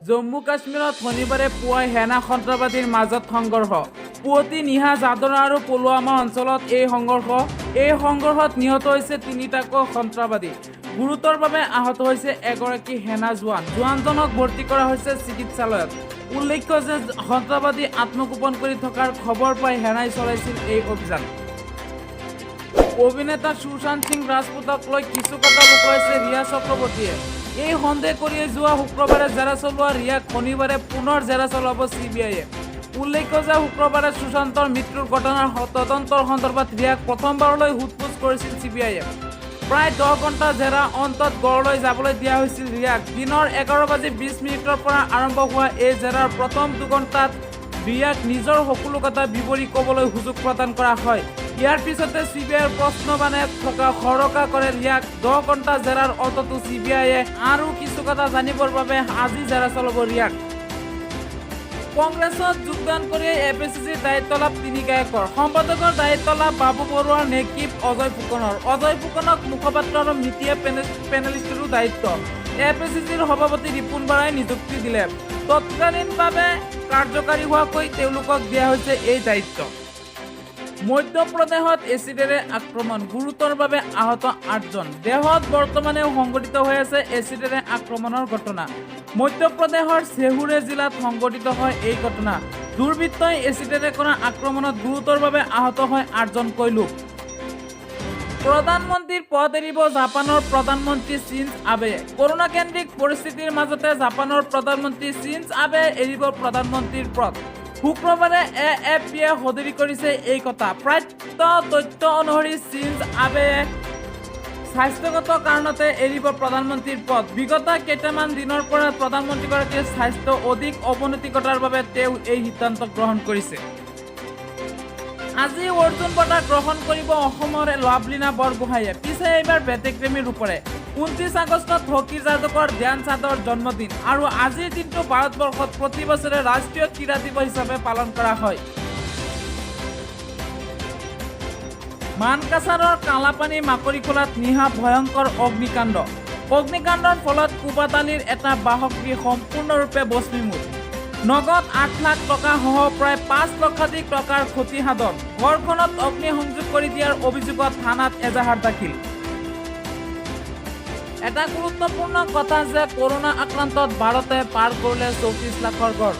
জম্মু কাশ্মীৰত শনিবাৰে পুৱাই সেনা সন্ত্ৰাসবাদীৰ মাজত সংঘৰ্ষ। পুৱতি নিশা জাদৰা আৰু পুলৱামা অঞ্চলত এই সংঘৰ্ষত নিহত হৈছে তিনিটাকৈ সন্ত্ৰাসবাদী। গুৰুতৰভাৱে আহত হৈছে এগৰাকী সেনা জোৱানজনক ভৰ্তি কৰা হৈছে চিকিৎসালয়ত। উল্লেখ্য যে সন্ত্ৰাসবাদী আত্মগোপন কৰি থকাৰ খবৰ পাই সেনাই চলাইছিল এই অভিযান। অভিনেতা সুশান্ত সিং ৰাজপুতক লৈ কিছু কথা লুকুৱাইছে ৰিয়া চক্ৰৱৰ্তীয়ে। এই সন্দেহ কৰিয়ে যোৱা শুক্ৰবাৰে জেৰা চলোৱা ৰিয়াক শনিবাৰে পুনৰ জেৰা চলাব CBI-এ। উল্লেখ্য যে শুক্ৰবাৰে সুশান্তৰ মৃত্যুৰ ঘটনাৰ তদন্তৰ সন্দৰ্ভত ৰিয়াক প্ৰথমবাৰলৈ সোধপোছ কৰিছিল CBI-এ। প্ৰায় 10 ঘণ্টা জেৰা অন্তত গড়লৈ যাবলৈ দিয়া হৈছিল ৰিয়াক। দিনৰ 11:20 পৰা আৰম্ভ হোৱা এই জেৰাৰ প্ৰথম 2 ঘণ্টাত ৰিয়াক নিজৰ সকলো কথা বিৱৰি ক'বলৈ সুযোগ প্ৰদান কৰা হয়। ইয়াৰ পিছতে CBI-ৰ প্ৰশ্নবাণে খৰকা কৰে ৰিয়াক। 10 ঘণ্টা জেৰাৰ অন্ততো CBI-এ আৰু কিছু কথা জানিবৰ বাবে আজি জেৰা চলাব ৰিয়াক। কংগ্ৰেছত যোগদান কৰি APCCৰ দায়িত্ব লাভ 3 গায়কৰ। সম্পাদকৰ দায়িত্ব লাভ বাবু বৰুৱাৰ নেকিব অজয় ফুকনক মুখপাত্ৰ আৰু মিডিয়া পেনেলিষ্টৰো দায়িত্ব। APCCৰ সভাপতি ৰিপুণ বৰাই নিযুক্তি দিলে। তৎকালীনভাৱে কাৰ্যকাৰী হোৱাকৈ তেওঁলোকক দিয়া হৈছে এই দায়িত্ব। মধ্যপ্ৰদেশত এচিডেৰে আক্ৰমণ, গুৰুতৰভাৱে আহত 8জন। দেশত বৰ্তমানেও সংঘটিত হৈ আছে এচিডেৰে আক্ৰমণৰ ঘটনা। মধ্যপ্ৰদেশৰ চেহুৰে জিলাত সংঘটিত হয় এই ঘটনা। দুৰ্বৃত্তই এচিডেৰে কৰা আক্ৰমণত গুৰুতৰভাৱে আহত হয় 8জনকৈ লোক। প্ৰধানমন্ত্ৰীৰ পদ এৰিব জাপানৰ প্ৰধানমন্ত্ৰী শ্বিনজো আবে। কৰোনা কেন্দ্ৰিক পৰিস্থিতিৰ মাজতে জাপানৰ প্ৰধানমন্ত্ৰী শ্বিনজো আবে এৰিব প্ৰধানমন্ত্ৰীৰ পদ। শুক্ৰবাৰে AFP-য়ে সদৰি কৰিছে এই কথা। প্ৰাপ্ত তথ্য অনুসৰি শ্বিনজো আবে স্বাস্থ্যগত কাৰণতে এৰিব প্ৰধানমন্ত্ৰীৰ পদ। বিগত কেইটামান দিনৰ পৰা প্ৰধানমন্ত্ৰীগৰাকীৰ স্বাস্থ্য অধিক অৱনতি ঘটাৰ বাবে তেওঁ এই সিদ্ধান্ত গ্ৰহণ কৰিছে। আজি অৰ্জুন বঁটা গ্ৰহণ কৰিব অসমৰ লাভলীনা বৰগোহাঁইয়ে। পিছে এইবাৰ ব্যতিক্ৰমী ৰূপৰে 29 আগষ্টত হকী যাদুকৰ ধ্যান চাঁদৰ জন্মদিন আৰু আজিৰ দিনটো ভাৰতবৰ্ষত প্ৰতি বছৰে ৰাষ্ট্ৰীয় ক্ৰীড়া দিৱস হিচাপে পালন কৰা হয়। মানকাছাৰৰ কালাপানী মাকৰিখোলাত নিশা ভয়ংকৰ অগ্নিকাণ্ডৰ ফলত কোবাতালিৰ এটা বাসগৃহ সম্পূৰ্ণৰূপে ভস্মীভূত। নগদ 8 লাখ টকা সহ প্ৰায় 5 লক্ষাধিক টকাৰ ক্ষতি সাধন। ঘৰখনত অগ্নিসংযোগ কৰি দিয়াৰ অভিযোগত থানাত এজাহাৰ দাখিল। এটা গুৰুত্বপূৰ্ণ কথা যে কৰোনা আক্ৰান্তত ভাৰতে পাৰ কৰিলে 34 লাখৰ গড়।